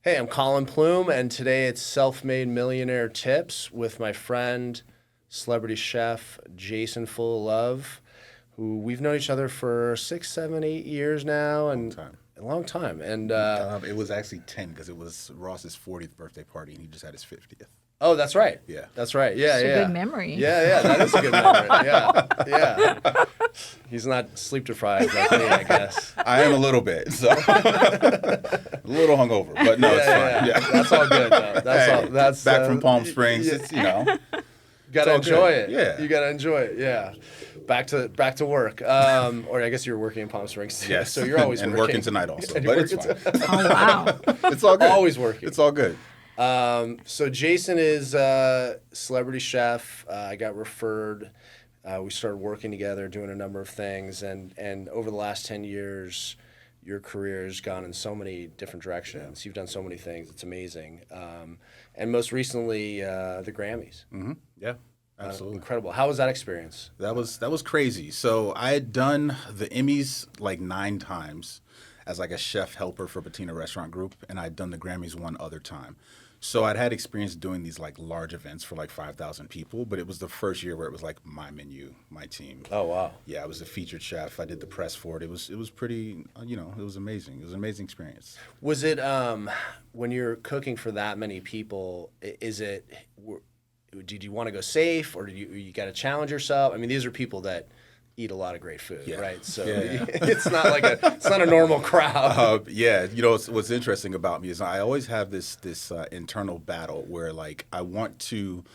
Hey, I'm Colin Plume, and today it's Self-Made Millionaire Tips with my friend, celebrity chef Jason Full of Love, who we've known each other for 6, 7, 8 years now, Long and time. a long time. And It was actually 10 because it was Ross's 40th birthday party and he just had his 50th. oh, that's right. Yeah. That's right. Yeah, It's a yeah. good memory. Yeah, that is a good memory. Yeah, yeah. He's not sleep deprived like me, I guess. I am a little bit, so a little hungover, but no, it's fine. Yeah. That's all good though. That's Hey, all. That's back from Palm Springs. yeah. It's, You gotta all enjoy good. it. Yeah. You gotta enjoy it. Yeah. Back to work. Or I guess you were working in Palm Springs too. Yes. So you're always and working. working tonight also, And but you're it's working fine. Oh, wow. It's all good. Always working. It's all good. So Jason is a celebrity chef. I got referred. We started working together, doing a number of things, and over the last 10 years, your career has gone in so many different directions. You've done so many things. It's amazing. And most recently, the Grammys. Yeah, absolutely. Incredible. How was that experience? That was crazy. So I had done the Emmys like 9 times as like a chef helper for Patina Restaurant Group, and I'd done the Grammys one other time. So I'd had experience doing these like large events for like 5,000 people, but it was the first year where it was like my menu, my team. Oh, wow. Yeah, I was a featured chef. I did the press for it. It was pretty, it was amazing. It was an amazing experience. Was it when you're cooking for that many people? Did you want to go safe, or did you got to challenge yourself? I mean, these are people that eat a lot of great food, Yeah. right? So Yeah. it's not a normal crowd. Yeah, what's interesting about me is I always have this internal battle where like I want to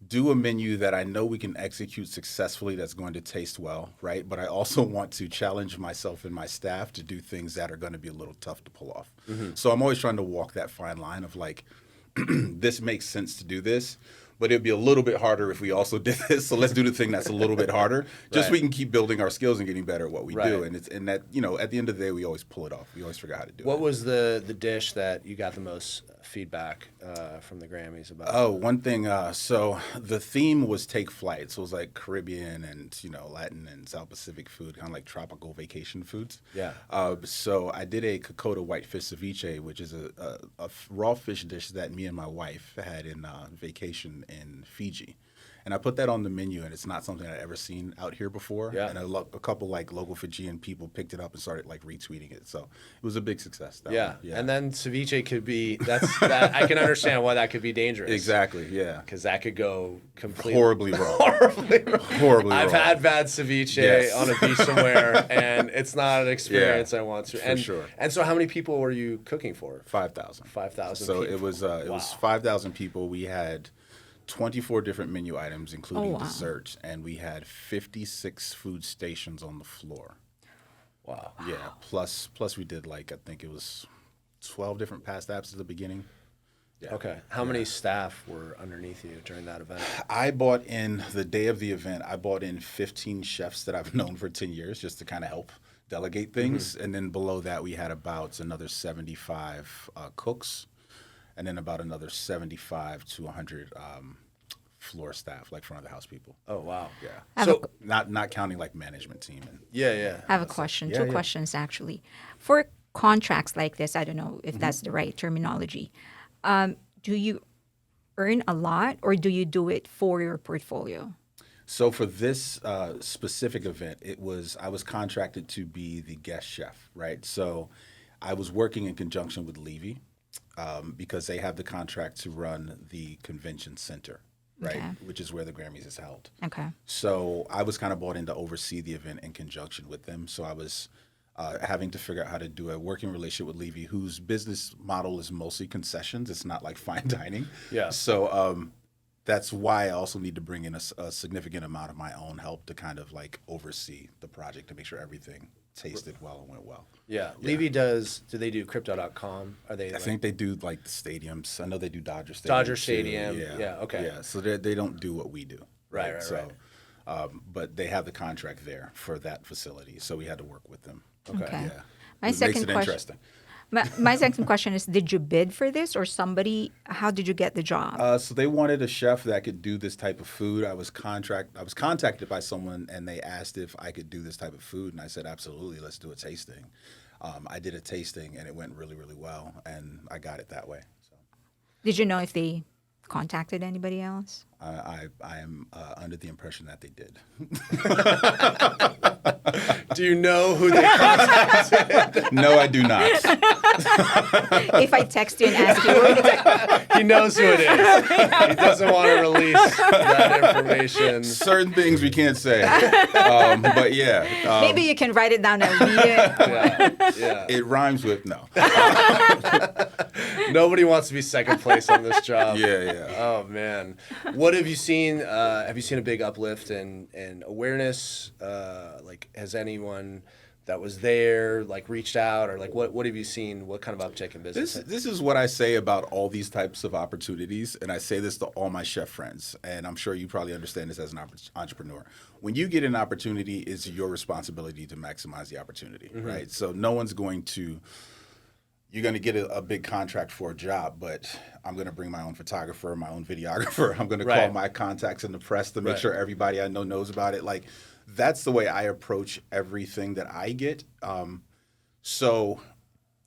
do a menu that I know we can execute successfully that's going to taste well, right? But I also want to challenge myself and my staff to do things that are going to be a little tough to pull off. So I'm always trying to walk that fine line of like, this makes sense to do this, but it'd be a little bit harder if we also did this. So let's do the thing that's a little bit harder, just so we can keep building our skills and getting better at what we do. And that at the end of the day, we always pull it off. We always figure out how to do it. What was the dish that you got the most feedback from the Grammys about? Oh, one thing. So the theme was take flight. So it was like Caribbean and Latin and South Pacific food, kind of like tropical vacation foods. Yeah. So I did a Kokoda whitefish ceviche, which is a raw fish dish that me and my wife had in vacation in Fiji. And I put that on the menu, and it's not something I'd ever seen out here before. Yeah. And a couple like local Fijian people picked it up and started like retweeting it. So it was a big success. That Yeah. one. Yeah. And then ceviche could be that I can understand why that could be dangerous. Exactly. Yeah. Because that could go completely Horribly wrong. Horribly I've wrong. had bad ceviche Yes. on a beach somewhere, and it's not an experience I want to. And, sure. And so, how many people were you cooking for? 5,000. 5,000. So people. it was 5,000 people. We had 24 different menu items, including wow. dessert, and we had 56 food stations on the floor. Wow. Yeah. Plus we did like I think it was 12 different past apps at the beginning. Yeah. Okay. How many staff were underneath you during that event? I bought in the day of the event. I bought in 15 chefs that I've known for 10 years just to kind of help delegate things, and then below that we had about another 75 cooks. And then about another 75 to 100 floor staff, like front of the house people. Oh wow. Yeah. So Not counting like management team. And yeah. I have a question, yeah, two yeah. questions actually. For contracts like this, I don't know if that's the right terminology. Do you earn a lot or do you do it for your portfolio? So for this specific event, I was contracted to be the guest chef, right? So I was working in conjunction with Levy because they have the contract to run the convention center, right? Okay. Which is where the Grammys is held. Okay. So I was kind of brought in to oversee the event in conjunction with them. So I was having to figure out how to do a working relationship with Levy, whose business model is mostly concessions. It's not like fine dining. Yeah. So that's why I also need to bring in a significant amount of my own help to kind of like oversee the project to make sure everything tasted well and went well. Yeah. Levy does. Do they do Crypto.com? Are they? I think they do like the stadiums. I know they do Dodger Stadium. Dodger too. Stadium. Yeah, okay. Yeah. So they don't do what we do. Right. But they have the contract there for that facility, so we had to work with them. Okay. Okay. Yeah. My It second makes it question. interesting. My second question is, did you bid for this or how did you get the job? So they wanted a chef that could do this type of food. I was contacted by someone, and they asked if I could do this type of food, and I said absolutely. Let's do a tasting. I did a tasting and it went really, really well, and I got it that way. So Did you know if they contacted anybody else? I am under the impression that they did. Do you know who they contacted? No, I do not. If I text you and ask you, He knows who it is. He doesn't want to release that information. Certain things we can't say, but yeah, maybe you can write it down and read it. Yeah. it rhymes with no. Nobody wants to be second place on this job. Yeah. Oh man, what have you seen? Have you seen a big uplift in awareness? Like, has anyone that was there like reached out, or like what have you seen? What kind of uptick in business? This is what I say about all these types of opportunities, and I say this to all my chef friends, and I'm sure you probably understand this as an entrepreneur. When you get an opportunity, it's your responsibility to maximize the opportunity, right? So no one's going to. You're going to get a big contract for a job, but I'm going to bring my own photographer, my own videographer. I'm going to call my contacts in the press to make sure everybody I know knows about it. Like, that's the way I approach everything that I get. So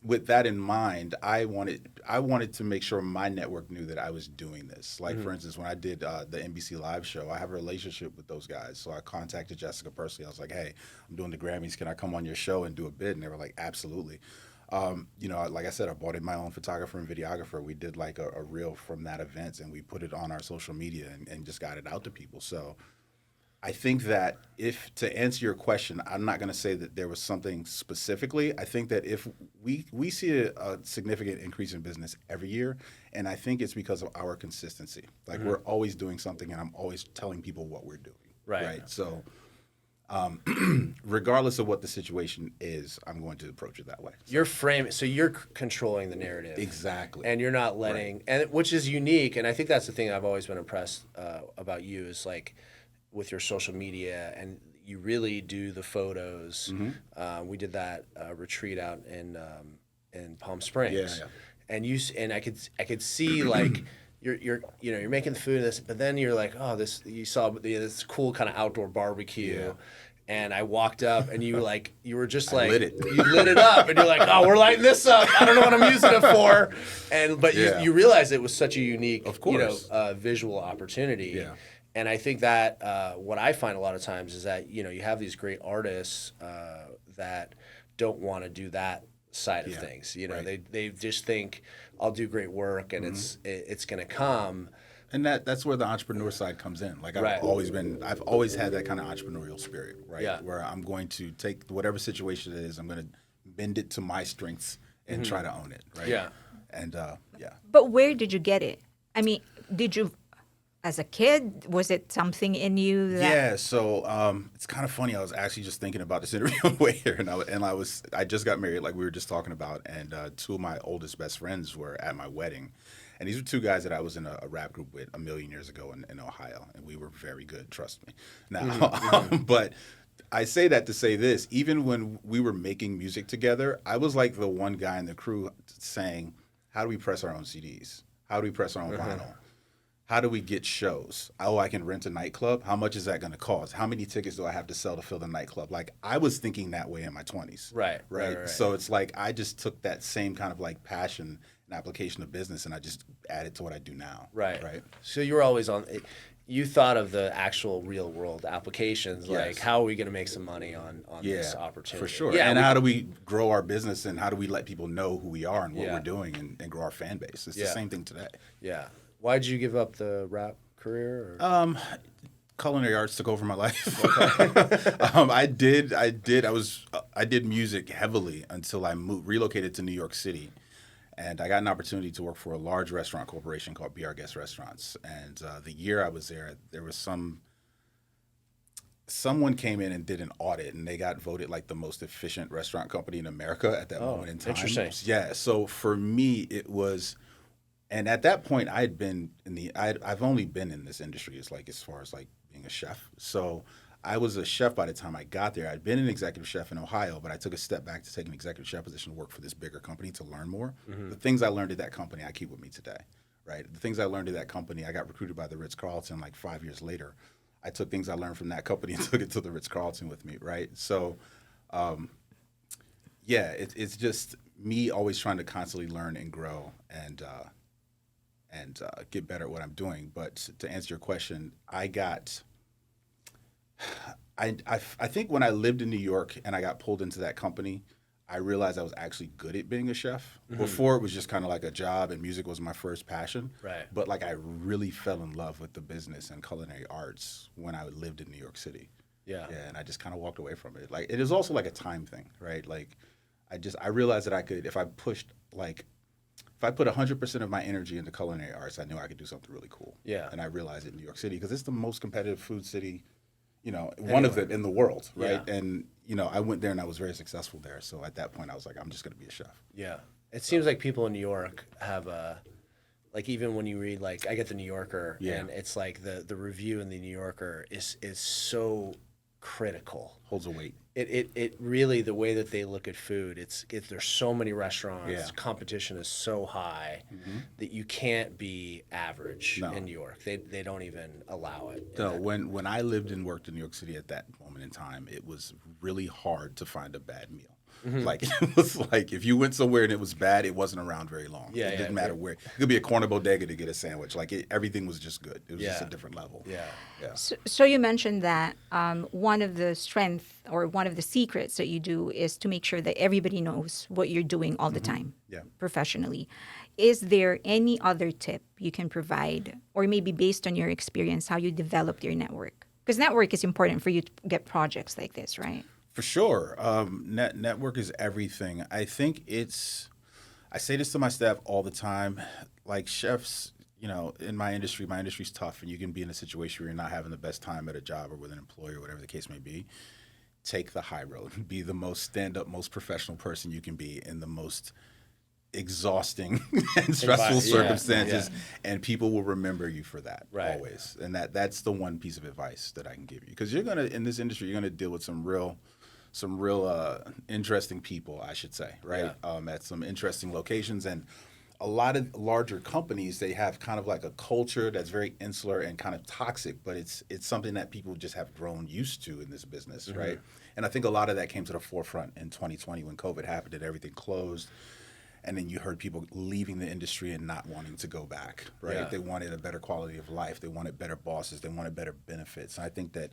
with that in mind, I wanted to make sure my network knew that I was doing this. Like, for instance, when I did the NBC Live show, I have a relationship with those guys. So I contacted Jessica personally. I was like, hey, I'm doing the Grammys. Can I come on your show and do a bid? And they were like, absolutely. Like I said, I bought in my own photographer and videographer. We did like a reel from that event, and we put it on our social media and just got it out to people. So I think that to answer your question, I'm not going to say that there was something specifically. I think that if we see a significant increase in business every year, and I think it's because of our consistency. Like, we're always doing something, and I'm always telling people what we're doing. Right. So regardless of what the situation is, I'm going to approach it that way. You're framing, so you're controlling the narrative. Exactly. And you're not letting, and which is unique, and I think that's the thing I've always been impressed about you is like with your social media, and you really do the photos. We did that retreat out in Palm Springs. Yeah. And I could see like you're making the food, but then you're like, oh, you saw this cool kind of outdoor barbecue. Yeah. And I walked up, and you were just I like, lit it. you lit it up, and you're like, oh, we're lighting this up. I don't know what I'm using it for, but you realize it was such a unique, Of course. visual opportunity. Yeah. And I think that what I find a lot of times is that you have these great artists that don't want to do that side of things. They just think I'll do great work, and it's going to come. And that's where the entrepreneur side comes in. Like, I've always had that kind of entrepreneurial spirit, right? Yeah. Where I'm going to take whatever situation it is, I'm going to bend it to my strengths and try to own it, right? Yeah. And But where did you get it? I mean, did you, as a kid, was it something in you that... Yeah, so it's kind of funny. I was actually just thinking about this interview on the way here, and I just got married, like we were just talking about, and two of my oldest best friends were at my wedding. And these were two guys that I was in a rap group with a million years ago in Ohio, and we were very good, trust me. Now, but I say that to say this: even when we were making music together, I was like the one guy in the crew saying, "How do we press our own CDs? How do we press our own vinyl? How do we get shows? Oh, I can rent a nightclub. How much is that going to cost? How many tickets do I have to sell to fill the nightclub?" Like, I was thinking that way in my 20s. Right. So it's like I just took that same kind of like passion and application of business, and I just added to what I do now. Right. So you were always you thought of the actual real world applications, like how are we going to make some money on this opportunity? For sure. Yeah, and how do we grow our business, and how do we let people know who we are and what we're doing, and grow our fan base? It's the same thing today. Yeah. Why did you give up the rap career? Or? Culinary arts took over my life. I did music heavily until I relocated to New York City, and I got an opportunity to work for a large restaurant corporation called Be Our Guest Restaurants. And the year I was there was someone came in and did an audit, and they got voted like the most efficient restaurant company in America at that moment in time. Interesting. Yeah. So for me, it was. And at that point, I've only been in this industry as far as like being a chef. So I was a chef by the time I got there. I'd been an executive chef in Ohio, but I took a step back to take an executive chef position to work for this bigger company to learn more. The things I learned at that company, I keep with me today, right? The things I learned at that company, I got recruited by the Ritz-Carlton like 5 years later. I took things I learned from that company and took it to the Ritz-Carlton with me, right? So, Yeah, it's just me always trying to constantly learn and grow and get better at what I'm doing. But to answer your question, I think when I lived in New York and I got pulled into that company, I realized I was actually good at being a chef. Before it was just kind of like a job and music was my first passion. Right. But like I really fell in love with the business and culinary arts when I lived in New York City. Yeah. Yeah, and I just kind of walked away from it. Like it is also like a time thing, right? Like I realized that I could if I put 100% of my energy into culinary arts, I knew I could do something really cool. Yeah. And I realized it in New York City because it's the most competitive food city, one of them in the world, right? Yeah. And I went there and I was very successful there. So at that point, I was like, I'm just going to be a chef. Yeah. It seems like people in New York have like even when you read like I get the New Yorker and it's like the review in the New Yorker is so critical. Holds a weight. It really the way that they look at food. There's so many restaurants. Yeah. Competition is so high that you can't be average in New York. They don't even allow it. No, when I lived and worked in New York City at that moment in time, it was really hard to find a bad meal. Like it was like if you went somewhere and it was bad, it wasn't around very long. Yeah, it didn't matter where. It could be a corner bodega to get a sandwich. Like everything was just good. It was just a different level. Yeah. Yeah. So you mentioned that one of the strengths or one of the secrets that you do is to make sure that everybody knows what you're doing all the time professionally. Is there any other tip you can provide or maybe based on your experience how you developed your network? Because network is important for you to get projects like this, right? For sure. Network is everything. I think I say this to my staff all the time, like chefs, in my industry's tough and you can be in a situation where you're not having the best time at a job or with an employer, whatever the case may be. Take the high road. Be the most stand-up, most professional person you can be in the most exhausting and stressful circumstances, and people will remember you for that always. And that's the one piece of advice that I can give you because in this industry, you're gonna deal with some real interesting people, I should say, right? At some interesting locations. And a lot of larger companies, they have kind of like a culture that's very insular and kind of toxic, but it's something that people just have grown used to in this business, right? And I think a lot of that came to the forefront in 2020 when COVID happened and everything closed. And then you heard people leaving the industry and not wanting to go back, right? Yeah. They wanted a better quality of life. They wanted better bosses. They wanted better benefits. And I think that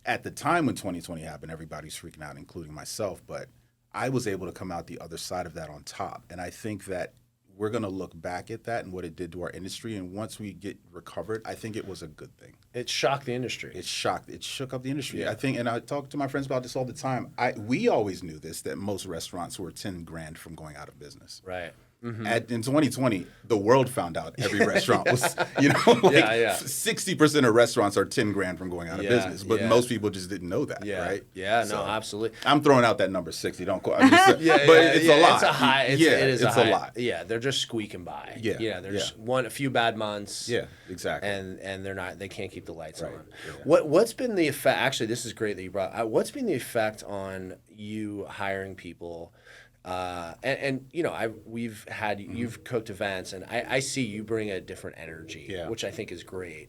at the time when 2020 happened, everybody's freaking out, including myself. But I was able to come out the other side of that on top. And I think that we're going to look back at that and what it did to our industry. And once we get recovered, I think it was a good thing. It shocked the industry. It shook up the industry. Yeah. I think, and I talk to my friends about this all the time. We always knew this, that most restaurants were 10 grand from going out of business. Right. In 2020, the world found out every restaurant was, 60% of restaurants are 10 grand from going out of business. But most people just didn't know that, right? Yeah, So, no, absolutely. I'm throwing out that number 60. Don't quote. But it's a lot. It's a high. It is it's a a lot. Yeah, they're just squeaking by. Yeah, there's a few bad months. Yeah, exactly. And they can't keep the lights on. Yeah. What's been the effect? Actually, this is great that you brought. What's been the effect on you hiring people? We've had you've cooked events, and I see you bring a different energy, which I think is great.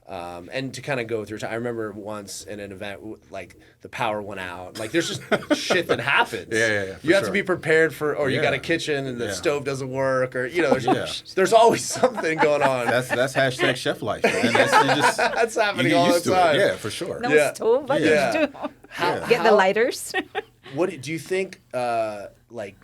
And to kind of go through, I remember once in an event, like the power went out. Like there's just shit that happens. You have to be prepared for, or you got a kitchen and the stove doesn't work, or there's always something going on. That's hashtag chef life, man. That's happening all the time. Yeah, for sure. No stove, but you do. Get the lighters. What do you think? Like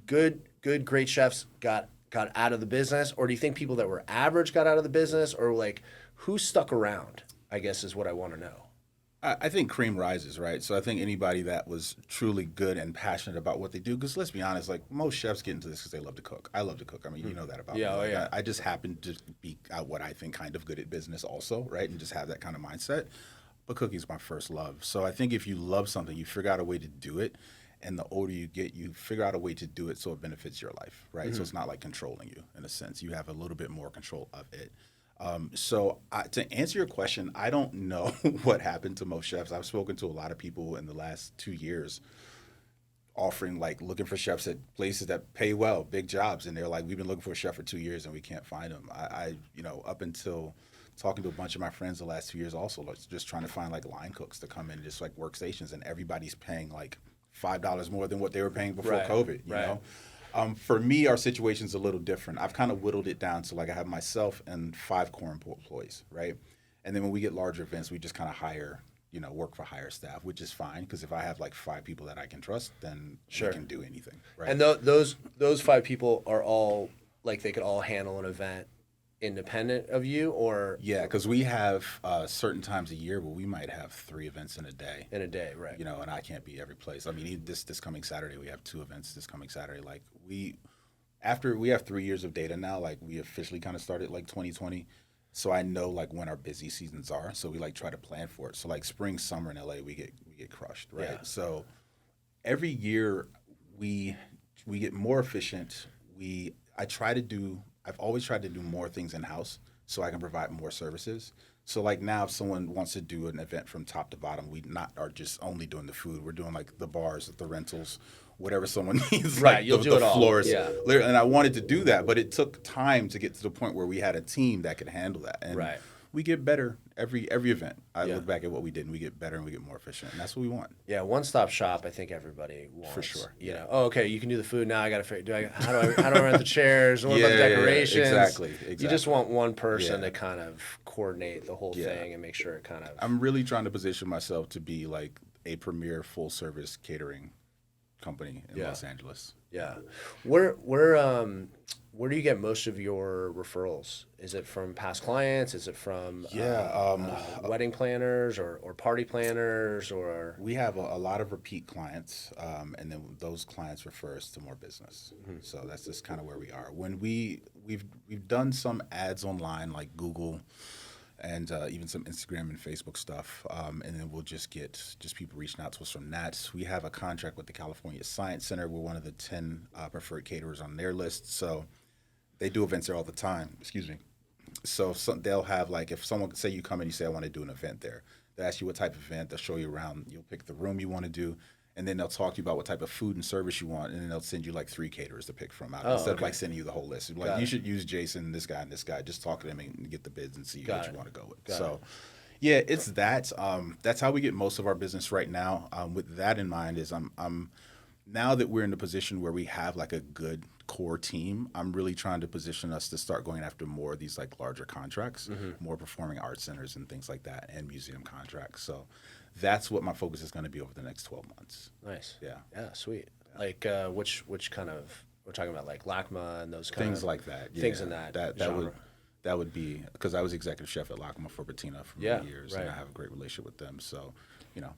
good, great chefs got out of the business, or do you think people that were average got out of the business, or like who stuck around? I guess is what I want to know. I think cream rises, right? So I think anybody that was truly good and passionate about what they do, because let's be honest, like most chefs get into this because they love to cook. I love to cook. I mean, you know that about me. Like, I just happen to be what I think kind of good at business also, right? And just have that kind of mindset. But cooking's my first love. So I think if you love something, you figure out a way to do it. And the older you get, you figure out a way to do it so it benefits your life, right? So it's not like controlling you in a sense. You have a little bit more control of it. To answer your question, I don't know what happened to most chefs. I've spoken to a lot of people in the last 2 years looking for chefs at places that pay well, big jobs. And they're like, we've been looking for a chef for 2 years and we can't find them. Up until talking to a bunch of my friends the last 2 years also, just trying to find like line cooks to come in, just like workstations, and everybody's paying like $5 more than what they were paying before Right, COVID, you right. know? For me, our situation's a little different. I've kind of whittled it down to like I have myself and 5 core employees, right? And then when we get larger events, we just kind of hire, work for hire staff, which is fine because if I have like 5 people that I can trust, then Sure. we can do anything, right? And those 5 people are all like they could all handle an event independent of you, or Yeah, because we have certain times a year where we might have 3 events in a day. in a day, right? And I can't be every place. I mean, this coming Saturday, we have 2 events this coming Saturday. Like after we have 3 years of data now, like we officially kind of started like 2020. So I know like when our busy seasons are. So we like try to plan for it. So like spring, summer in LA, we get crushed, right? Yeah. So every year we get more efficient. I've always tried to do more things in-house so I can provide more services. So like now if someone wants to do an event from top to bottom, we not are just only doing the food. We're doing like the bars, the rentals, whatever someone needs. Right, like you'll do it all. floors. Yeah. And I wanted to do that, but it took time to get to the point where we had a team that could handle that. And Right. we get better every event. I Yeah. look back at what we did and we get better and we get more efficient. And that's what we want. Yeah, one-stop shop. I think everybody wants. For sure, You yeah. know, oh, okay, you can do the food now. I got to figure. How do I rent the chairs? What about the Yeah, decorations? exactly. You just want one person Yeah. to kind of coordinate the whole Yeah. thing and make sure it kind of. I'm really trying to position myself to be like a premier full-service catering company in Yeah. Los Angeles. Yeah, where do you get most of your referrals? Is it from past clients? Is it from wedding planners or party planners or? We have a lot of repeat clients, and then those clients refer us to more business. So that's just kind of where we are. When we've done some ads online like Google, and even some Instagram and Facebook stuff, and then we'll just get people reaching out to us from that. We have a contract with the California Science Center. We're one of the 10 preferred caterers on their list, so they do events there all the time. Excuse me. So they'll have like if someone say you come and you say I want to do an event there, they'll ask you what type of event. They'll show you around. You'll pick the room you want to do. And then they'll talk to you about what type of food and service you want, and then they'll send you like 3 caterers to pick from out instead of like sending you the whole list. Like you should use Jason, this guy, and this guy. Just talk to them and get the bids and see what you want to go with. Yeah, it's that. That's how we get most of our business right now. With that in mind, is I'm now that we're in the position where we have like a good core team, I'm really trying to position us to start going after more of these like larger contracts, more performing arts centers and things like that, and museum contracts. So that's what my focus is going to be over the next 12 months. Nice. Yeah. Yeah, sweet. Like which kind of we're talking about like LACMA and those kind Things of like that. Yeah. things in that genre. That would be because I was executive chef at LACMA for Bettina for many years, and I have a great relationship with them. So,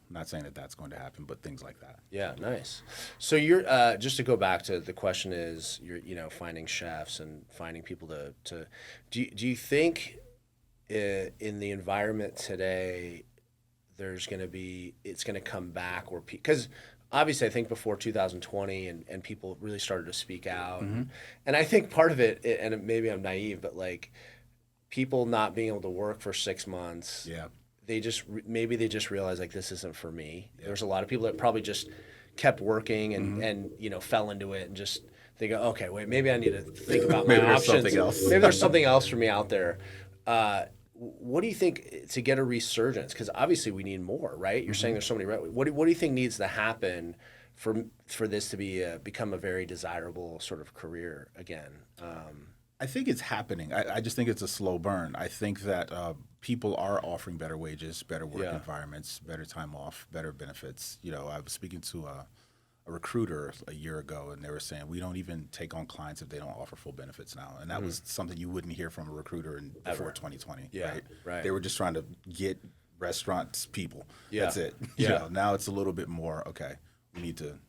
not saying that that's going to happen, but things like that. Yeah, nice. So you're just to go back to the question is you're finding chefs and finding people to do you think in the environment today it's going to come back or because obviously I think before 2020 and people really started to speak out and I think part of it and maybe I'm naive but like people not being able to work for 6 months they just realized like this isn't for me. There's a lot of people that probably just kept working and fell into it and just think okay wait maybe I need to think about my options. Something else. Maybe there's something else for me out there. What do you think to get a resurgence? Because obviously we need more, right? You're saying there's so many. What do you think needs to happen for this to become a very desirable sort of career again? I think it's happening. I just think it's a slow burn. I think that people are offering better wages, better work environments, better time off, better benefits. I was speaking to a recruiter a year ago, and they were saying we don't even take on clients if they don't offer full benefits now, and that was something you wouldn't hear from a recruiter before 2020. Right? They were just trying to get restaurants people. That's it. Now it's a little bit more. Okay, we need to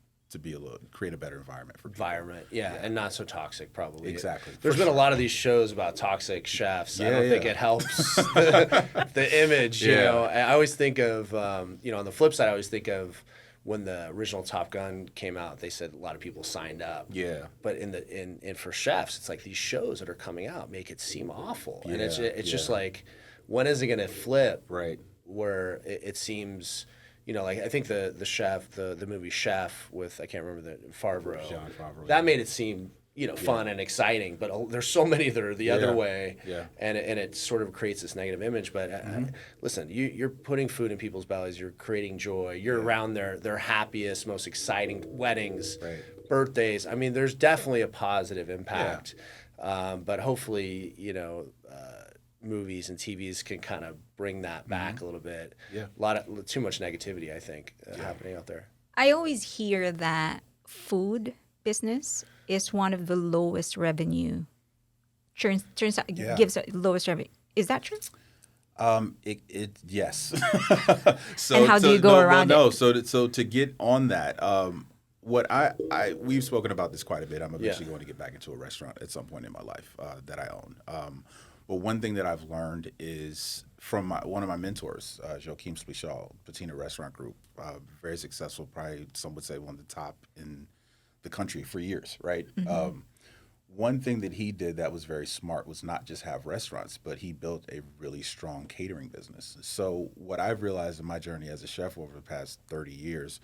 create a better environment for people. And not so toxic probably. Exactly. There's been a lot of these shows about toxic chefs. I don't think it helps the image. I always think of on the flip side, I always think of when the original Top Gun came out, they said a lot of people signed up. Yeah. But in for chefs, it's like these shows that are coming out make it seem awful, and it's just like, when is it going to flip? Right. Where it seems, like I think the chef, the movie Chef with I can't remember the Favreau. John Favreau. That made it seem fun and exciting, but there's so many that are the other way, Yeah. and it sort of creates this negative image. But listen, you're putting food in people's bellies, you're creating joy, you're around their happiest, most exciting weddings, Right. birthdays. I mean, there's definitely a positive impact, but hopefully, movies and TVs can kind of bring that back a little bit. Yeah. Too much negativity, I think, happening out there. I always hear that food business is one of the lowest revenue. Turns out gives the lowest revenue. Is that true? Yes. And how do you go around it? So to get on that, what we've spoken about this quite a bit. I'm eventually going to get back into a restaurant at some point in my life that I own. But one thing that I've learned is from one of my mentors, Joachim Splichal, Patina Restaurant Group, very successful, probably some would say one of the top in the country for years, right? One thing that he did that was very smart was not just have restaurants, but he built a really strong catering business. So what I've realized in my journey as a chef over the past 30 years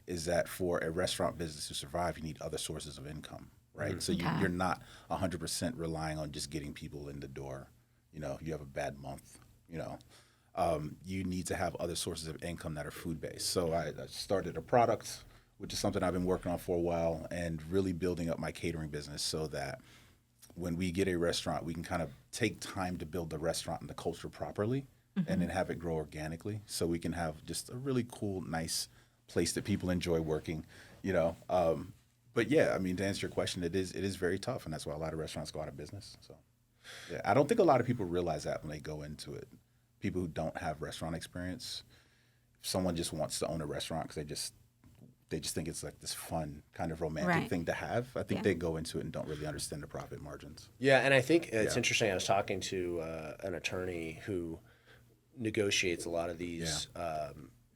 is that for a restaurant business to survive, you need other sources of income, right? So you're not 100% relying on just getting people in the door. You have a bad month, you need to have other sources of income that are food-based. So I started a product, which is something I've been working on for a while, and really building up my catering business so that when we get a restaurant, we can kind of take time to build the restaurant and the culture properly and then have it grow organically so we can have just a really cool, nice place that people enjoy working, But yeah, I mean, to answer your question, it is very tough, and that's why a lot of restaurants go out of business. So yeah, I don't think a lot of people realize that when they go into it. People who don't have restaurant experience, if someone just wants to own a restaurant because they just think it's like this fun kind of romantic thing to have. I think they go into it and don't really understand the profit margins. Yeah, and I think it's interesting. I was talking to an attorney who negotiates a lot of these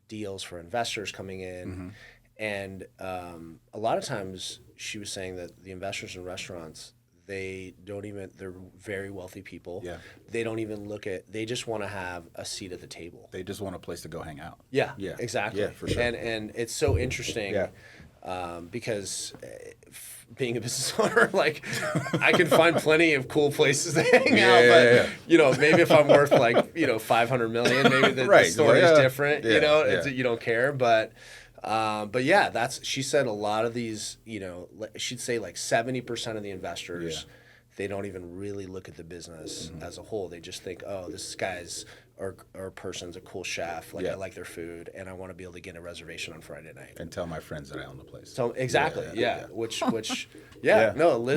deals for investors coming in, and a lot of times she was saying that the investors in restaurants, they're very wealthy people. Yeah. They don't even they just want to have a seat at the table. They just want a place to go hang out. Yeah, Yeah. exactly. Yeah, for sure. And it's so interesting because being a business owner, like I can find plenty of cool places to hang out, but maybe if I'm worth like, 500 million, maybe the story is different, you don't care, but she said a lot of these, she'd say like 70% of the investors, they don't even really look at the business as a whole. They just think, oh, this guy's or person's a cool chef. Like I like their food, and I want to be able to get a reservation on Friday night. And tell my friends that I own the place. So exactly, Which, no.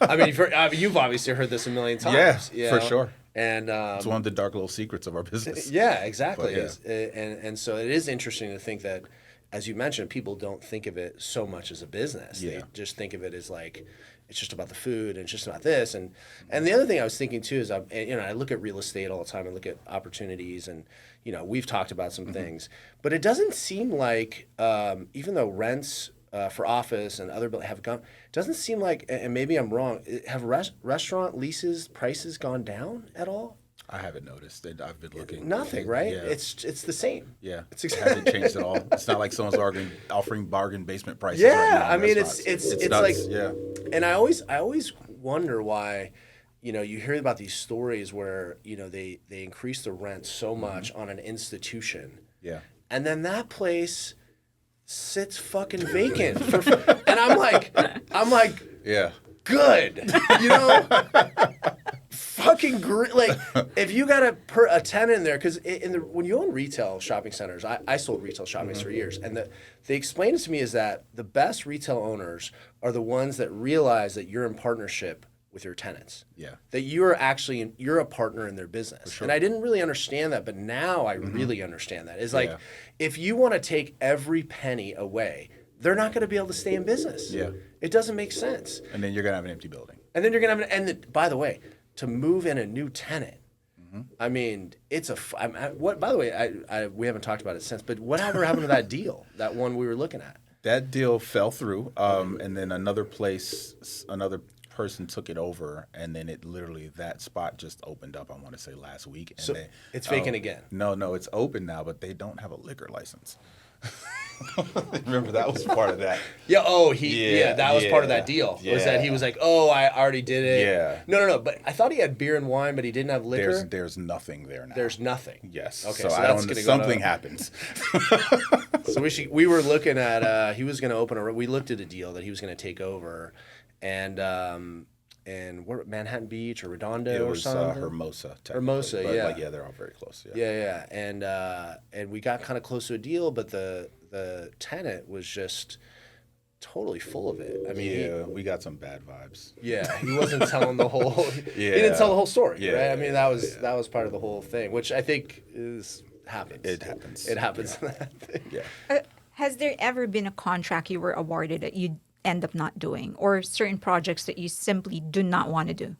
I mean, you've obviously heard this a million times. Yeah, for sure. And it's one of the dark little secrets of our business. Yeah, exactly. And so it is interesting to think that, as you mentioned, people don't think of it so much as a business. Yeah. They just think of it as like, it's just about the food and it's just about this. And the other thing I was thinking too is, I look at real estate all the time. I look at opportunities, and we've talked about some things, but it doesn't seem like even though rents for office and other have gone, it doesn't seem like, and maybe I'm wrong, have restaurant leases prices gone down at all? I haven't noticed. I've been looking. Nothing, right? Yeah. It's the same. Yeah, it hasn't changed at all. It's not like someone's offering bargain basement prices. Yeah, right now I mean, it's nuts. Like And I always wonder why, you hear about these stories where they increase the rent so much on an institution. Yeah, and then that place sits fucking vacant, and I'm like, yeah, good, fucking great. Like, if you got a tenant in there, because when you own retail shopping centers, I sold retail shopping centers for years, and they explained it to me is that the best retail owners are the ones that realize that you're in partnership with your tenants. Yeah. That you're a partner in their business. Sure. And I didn't really understand that, but now I really understand that. It's like, if you want to take every penny away, they're not going to be able to stay in business. Yeah. It doesn't make sense. And then you're going to have an empty building. And then you're going to have by the way, to move in a new tenant, I mean, it's by the way, we haven't talked about it since, but whatever happened to that deal, that one we were looking at? That deal fell through, and then another person took it over, and then that spot just opened up, I want to say last week. And so it's vacant again? No, it's open now, but they don't have a liquor license. Remember that was part of that. Yeah. Oh, that was part of that deal. Was that he was like, oh, I already did it. Yeah. No. But I thought he had beer and wine, but he didn't have liquor. There's nothing there now. There's nothing. Yes. Okay. So So, I that's don't. gonna Something go happens. So we were looking at he was going to open we looked at a deal that he was going to take over, and where Manhattan Beach or Redondo It or was something. Hermosa. Hermosa, but, yeah. Like, yeah, they're all very close. Yeah. And we got kind of close to a deal, but the tenant was just totally full of it. I mean, we got some bad vibes. he wasn't telling the whole. He didn't tell the whole story, right? I mean, that was part of the whole thing, which I think happens. It happens. It happens in that thing. Yeah. Has there ever been a contract you were awarded that you end up not doing, or certain projects that you simply do not want to do?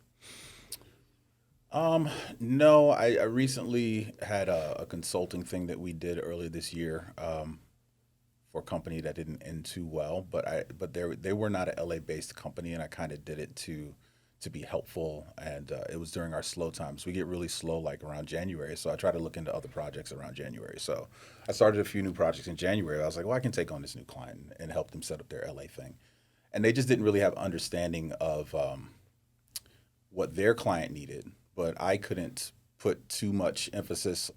No, I recently had a consulting thing that we did earlier this year for a company that didn't end too well, but they were not a LA based company, and I kind of did it to be helpful, and it was during our slow times. We get really slow like around January, so I try to look into other projects around January. So I started a few new projects in January. I was like, well, I can take on this new client and help them set up their LA thing, and they just didn't really have understanding of what their client needed. But I couldn't put too much emphasis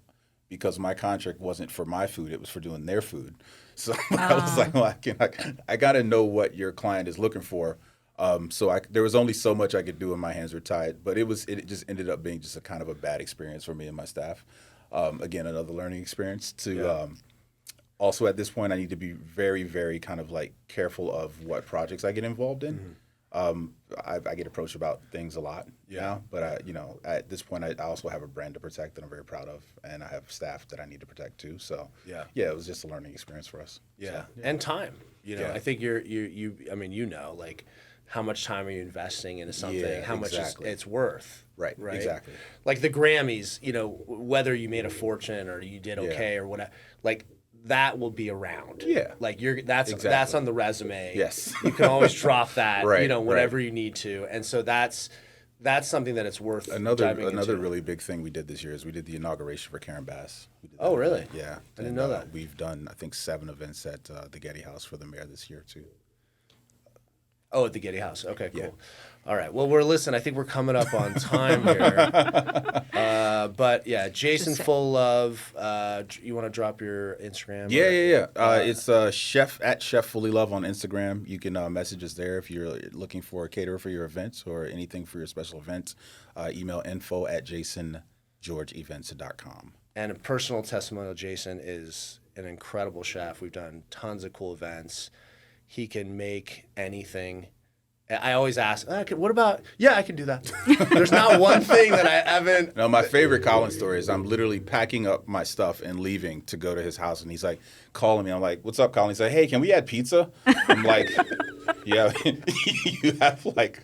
because my contract wasn't for my food; it was for doing their food. So I was like, well, I got to know what your client is looking for. So there was only so much I could do, and my hands were tied. But it just ended up being just a kind of a bad experience for me and my staff. Again, another learning experience. Also, at this point, I need to be very, very kind of like careful of what projects I get involved in. I get approached about things a lot now, but at this point, I also have a brand to protect that I'm very proud of, and I have staff that I need to protect too. So it was just a learning experience for us. Yeah, and time. I think I mean, like, how much time are you investing into something? How much it's worth? Right. Exactly. Like the Grammys, whether you made a fortune or you did okay or whatever, like that will be around. Yeah. Like that's on the resume. Yes. You can always drop that, Right, whenever you need to. And so that's something that it's worth diving Another into. really big thing we did this year is we did the inauguration for Karen Bass. Oh, really? Yeah. I didn't know that. We've done, I think, 7 events at the Getty House for the mayor this year, too. Oh, at the Getty House. Okay, cool. Yeah. All right. Well, I think we're coming up on time here. But yeah, Jason Full Love. You want to drop your Instagram? Yeah. It's Chef Fully Love on Instagram. You can message us there if you're looking for a caterer for your events or anything for your special events. Email info@jasongeorgeevents.com. And a personal testimonial, Jason is an incredible chef. We've done tons of cool events. He can make anything. I always ask, what about, I can do that. There's not one thing that I haven't. No, my favorite Colin story is I'm literally packing up my stuff and leaving to go to his house, and he's like calling me. I'm like, what's up, Colin? He's like, hey, can we add pizza? I'm like, yeah, you have like,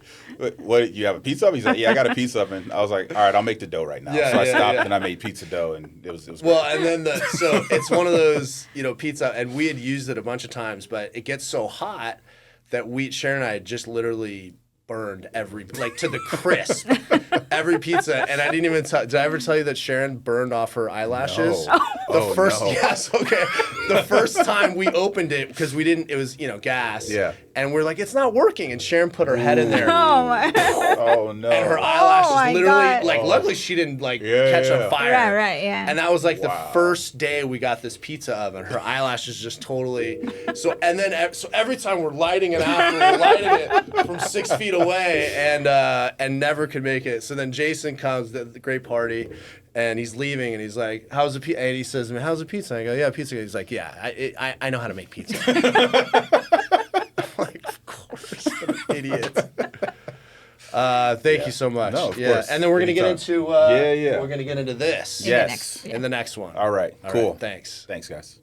what, you have a pizza oven? He's like, yeah, I got a pizza oven. I was like, all right, I'll make the dough right now. So I stopped and I made pizza dough, and it was well, great. and then so it's one of those, pizza, and we had used it a bunch of times, but it gets so hot that Sharon and I had just literally burned to the crisp, every pizza. And I didn't even did I ever tell you that Sharon burned off her eyelashes? No. Yes, okay. The first time we opened it, because it was, gas. Yeah. And we're like, it's not working. And Sharon put her head in there. Oh, no. And her eyelashes God. luckily she didn't catch on fire. Right, yeah. And that was like the first day we got this pizza oven. Her eyelashes just totally. So every time we're lighting it after we're lighting it from 6 feet away, and never could make it. So then Jason comes, the great party, and he's leaving, and he's like, "How's the pizza?" And he says to me, "How's the pizza?" And I go, "Yeah, pizza." He's like, "Yeah, I know how to make pizza." I'm like, of course, what an idiot. Thank you so much. No, of course. And then we're gonna get into We're gonna get into this. Yes. In the next one. All right. Cool. Thanks. Thanks, guys.